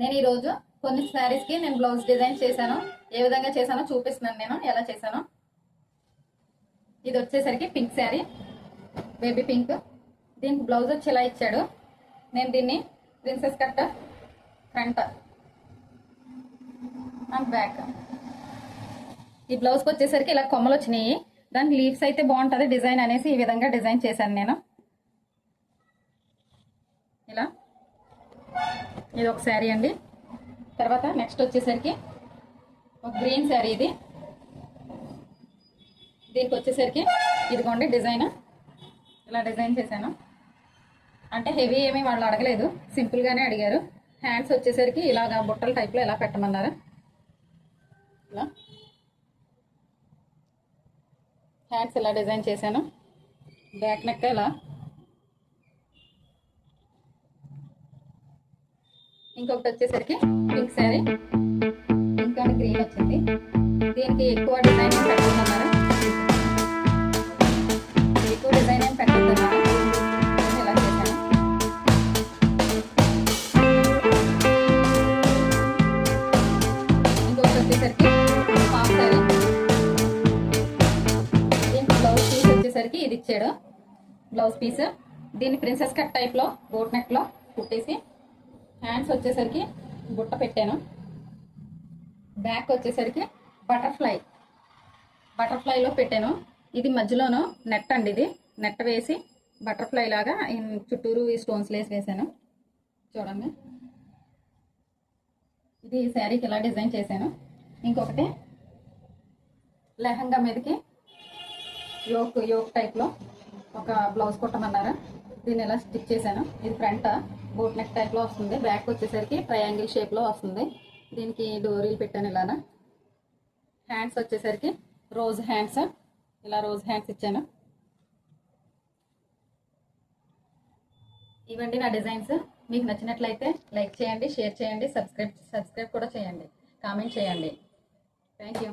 నేను ఈరోజు కొన్ని శారీస్కి నేను బ్లౌజ్ డిజైన్ చేశాను. ఏ విధంగా చేశానో చూపిస్తున్నాను. నేను ఎలా చేశానో. ఇది వచ్చేసరికి పింక్ శారీ, బేబీ పింక్. దీనికి బ్లౌజ్ వచ్చి ఇలా ఇచ్చాడు. నేను దీన్ని princess cut front and back. ఈ బ్లౌజ్కి వచ్చేసరికి ఇలా కొమ్మలు వచ్చినాయి. దానికి లీవ్స్ అయితే బాగుంటుంది డిజైన్ అనేసి ఈ విధంగా డిజైన్ చేశాను నేను. ఇలా ఇది ఒక శారీ అండి. తర్వాత నెక్స్ట్ వచ్చేసరికి ఒక గ్రీన్ శారీ. ఇది దీనికి వచ్చేసరికి ఇదిగోండి డిజైన్ ఇలా డిజైన్ చేశాను. అంటే హెవీ ఏమీ వాళ్ళు అడగలేదు, సింపుల్గానే అడిగారు. హ్యాండ్స్ వచ్చేసరికి ఇలాగా బుట్టల టైప్లో ఇలా పెట్టమన్నారు. ఇలా హ్యాండ్స్ ఇలా డిజైన్ చేశాను. బ్యాక్ నెక్ ఇలా. ఇంకొకటి వచ్చేసరికి పింక్ శారీ, ఇంకా గ్రీన్ వచ్చింది. దీనికి ఎక్కువ డిజైన్ ఏం పెట్టుకున్నారు, ఎక్కువ డిజైన్ ఏం పెట్టుకున్నారు. ఇలా చేశాను. ఇంకొకటి వచ్చేసరికి హాఫ్ శారీ. దీనికి బ్లౌజ్ పీస్ వచ్చేసరికి ఇది ఇచ్చాడు బ్లౌజ్ పీస్. దీన్ని ప్రిన్సెస్ కట్ టైప్లో బోట్ నెక్లో కుట్టేసి హ్యాండ్స్ వచ్చేసరికి బుట్ట పెట్టాను. బ్యాక్ వచ్చేసరికి బటర్ఫ్లైలో పెట్టాను. ఇది మధ్యలోనూ నెట్ అండి. ఇది నెట్ వేసి బటర్ఫ్లై లాగా చుట్టూరు ఈ స్టోన్స్ లేసి వేసాను. చూడండి, ఇది శారీకి ఇలా డిజైన్ చేశాను. ఇంకొకటి లెహంగా మీదకి యోక్ టైప్లో ఒక బ్లౌజ్ కుట్టమన్నారు. దీన్ని ఇలా స్టిచ్ చేశాను. ఇది ఫ్రంట్ బోట్ నెక్ టైప్లో వస్తుంది. బ్యాక్ వచ్చేసరికి ట్రయాంగిల్ షేప్లో వస్తుంది. దీనికి డోరీలు పెట్టాను ఇలానా. హ్యాండ్స్ వచ్చేసరికి రోజ్ హ్యాండ్స్, ఇలా రోజ్ హ్యాండ్స్ ఇచ్చాను. ఇవండి నా డిజైన్స్. మీకు నచ్చినట్లయితే లైక్ చేయండి, షేర్ చేయండి, సబ్స్క్రైబ్ కూడా చేయండి, కామెంట్ చేయండి. Thank you.